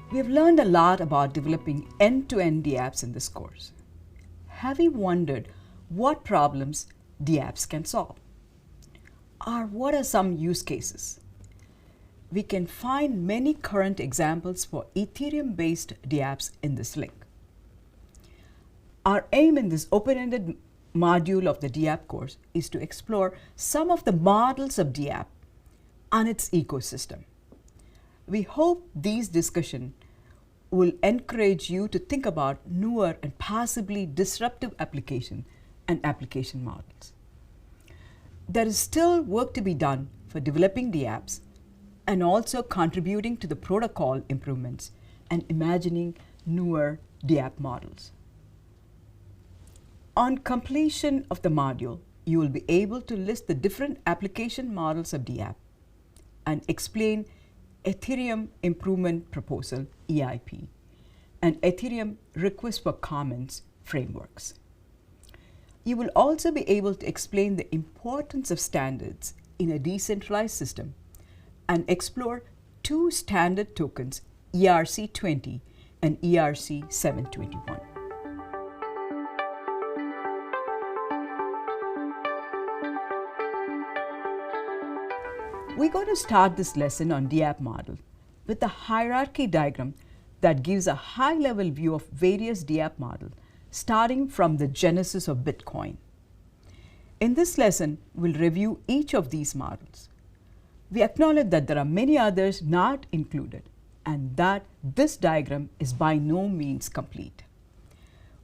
We have learned a lot about developing end-to-end Dapps in this course. Have you wondered what problems Dapps can solve? Or what are some use cases? We can find many current examples for Ethereum-based Dapps in this link. Our aim in this open-ended module of the Dapp course is to explore some of the models of Dapp and its ecosystem. We hope these discussions will encourage you to think about newer and possibly disruptive application and application models. There is still work to be done for developing Dapps and also contributing to the protocol improvements and imagining newer Dapp models. On completion of the module, you will be able to list the different application models of Dapp and explain Ethereum Improvement Proposal EIP and Ethereum Request for Comments frameworks. You will also be able to explain the importance of standards in a decentralized system and explore two standard tokens, ERC20 and ERC721. We're going to start this lesson on Dapp model with a hierarchy diagram that gives a high-level view of various Dapp models, starting from the genesis of Bitcoin. In this lesson, we'll review each of these models. We acknowledge that there are many others not included and that this diagram is by no means complete.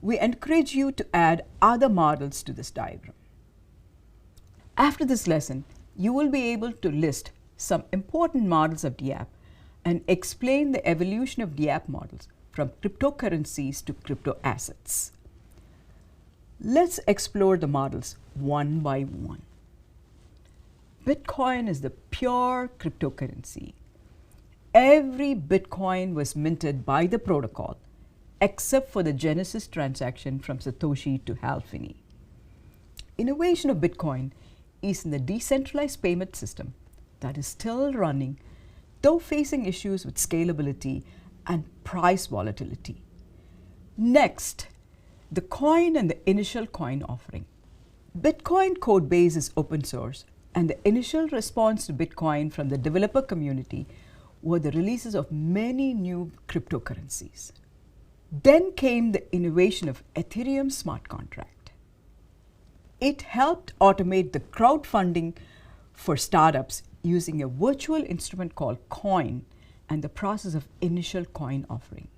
We encourage you to add other models to this diagram. After this lesson, you will be able to list some important models of Dapp and explain the evolution of Dapp models from cryptocurrencies to crypto assets. Let's explore the models one by one. Bitcoin is the pure cryptocurrency. Every Bitcoin was minted by the protocol except for the Genesis transaction from Satoshi to Hal Finney. Innovation of Bitcoin is in the decentralized payment system that is still running, though facing issues with scalability and price volatility. Next, the coin and the initial coin offering. Bitcoin code base is open source, and the initial response to Bitcoin from the developer community were the releases of many new cryptocurrencies. Then came the innovation of Ethereum smart contract. It helped automate the crowdfunding for startups using a virtual instrument called coin and the process of initial coin offering.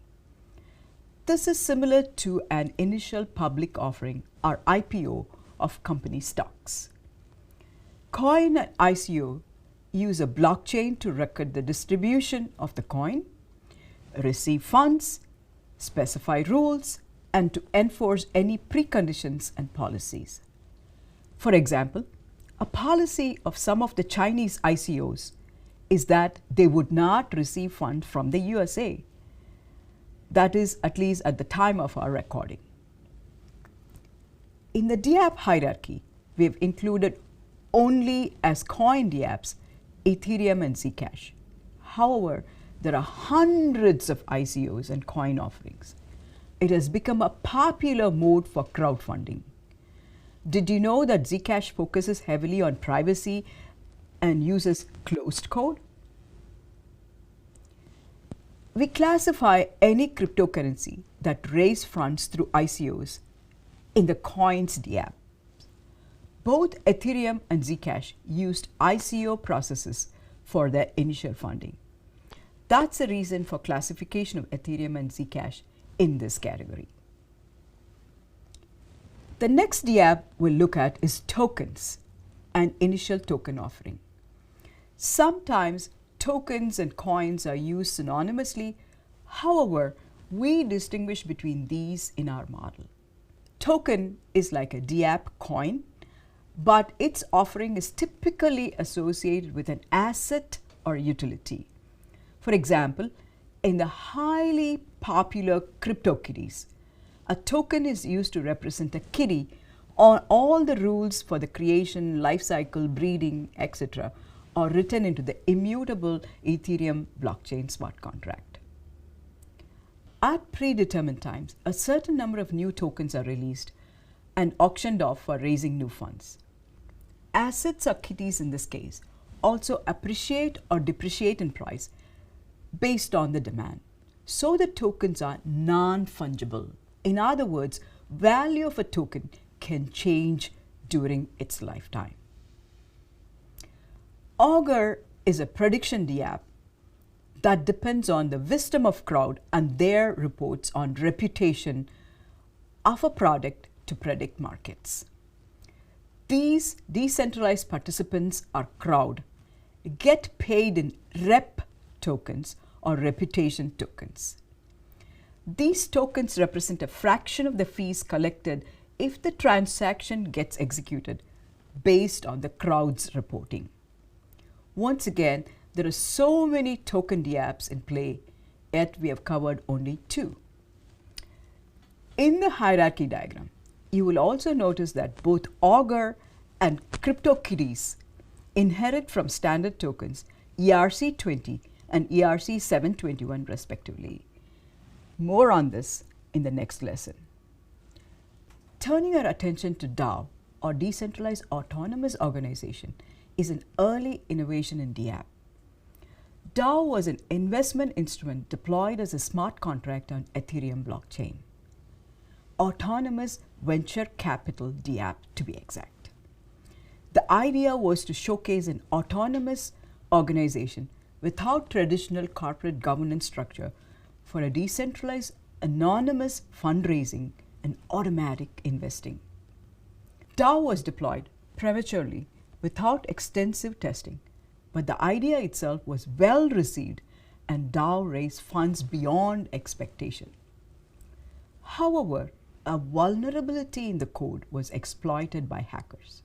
This is similar to an initial public offering or IPO of company stocks. Coin and ICO use a blockchain to record the distribution of the coin, receive funds, specify rules, and to enforce any preconditions and policies. For example, a policy of some of the Chinese ICOs is that they would not receive funds from the USA. That is, at least at the time of our recording. In the Dapp hierarchy, we have included only as coin Dapps Ethereum and Zcash. However, there are hundreds of ICOs and coin offerings. It has become a popular mode for crowdfunding. Did you know that Zcash focuses heavily on privacy and uses closed code? We classify any cryptocurrency that raise funds through ICOs in the coins Dapp. Both Ethereum and Zcash used ICO processes for their initial funding. That's the reason for classification of Ethereum and Zcash in this category. The next Dapp we'll look at is tokens and initial token offering. Sometimes tokens and coins are used synonymously. However, we distinguish between these in our model. Token is like a Dapp coin, but its offering is typically associated with an asset or utility. For example, in the highly popular CryptoKitties, a token is used to represent a kitty on all the rules for the creation, life cycle, breeding, etc. are written into the immutable Ethereum blockchain smart contract. At predetermined times, a certain number of new tokens are released and auctioned off for raising new funds. Assets or kitties in this case also appreciate or depreciate in price based on the demand. So the tokens are non-fungible. In other words, value of a token can change during its lifetime. Augur is a prediction Dapp that depends on the wisdom of crowd and their reports on reputation of a product to predict markets. These decentralized participants or crowd get paid in rep tokens or reputation tokens. These tokens represent a fraction of the fees collected if the transaction gets executed based on the crowd's reporting. Once again, there are so many token Dapps in play, yet we have covered only two. In the hierarchy diagram, you will also notice that both Augur and CryptoKitties inherit from standard tokens ERC20 and ERC721 respectively. More on this in the next lesson. Turning our attention to DAO, or Decentralized Autonomous Organization, is an early innovation in Dapp. DAO was an investment instrument deployed as a smart contract on Ethereum blockchain. Autonomous Venture Capital Dapp, to be exact. The idea was to showcase an autonomous organization without traditional corporate governance structure for a decentralized, anonymous fundraising and automatic investing. DAO was deployed prematurely without extensive testing, but the idea itself was well received and DAO raised funds beyond expectation. However, a vulnerability in the code was exploited by hackers.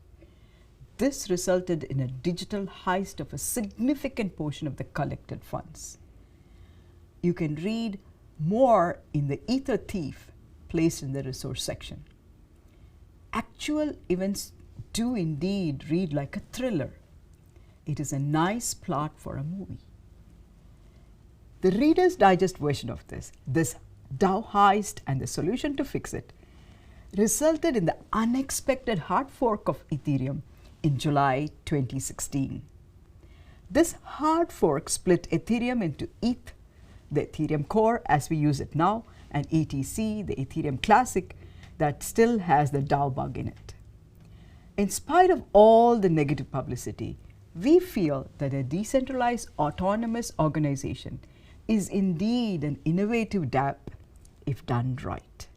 This resulted in a digital heist of a significant portion of the collected funds. You can read more in the Ether Thief placed in the resource section. Actual events do indeed read like a thriller. It is a nice plot for a movie. The Reader's Digest version of this DAO heist and the solution to fix it, resulted in the unexpected hard fork of Ethereum in July 2016. This hard fork split Ethereum into ETH, the Ethereum core as we use it now, and ETC, the Ethereum Classic, that still has the DAO bug in it. In spite of all the negative publicity, we feel that a decentralized autonomous organization is indeed an innovative Dapp if done right.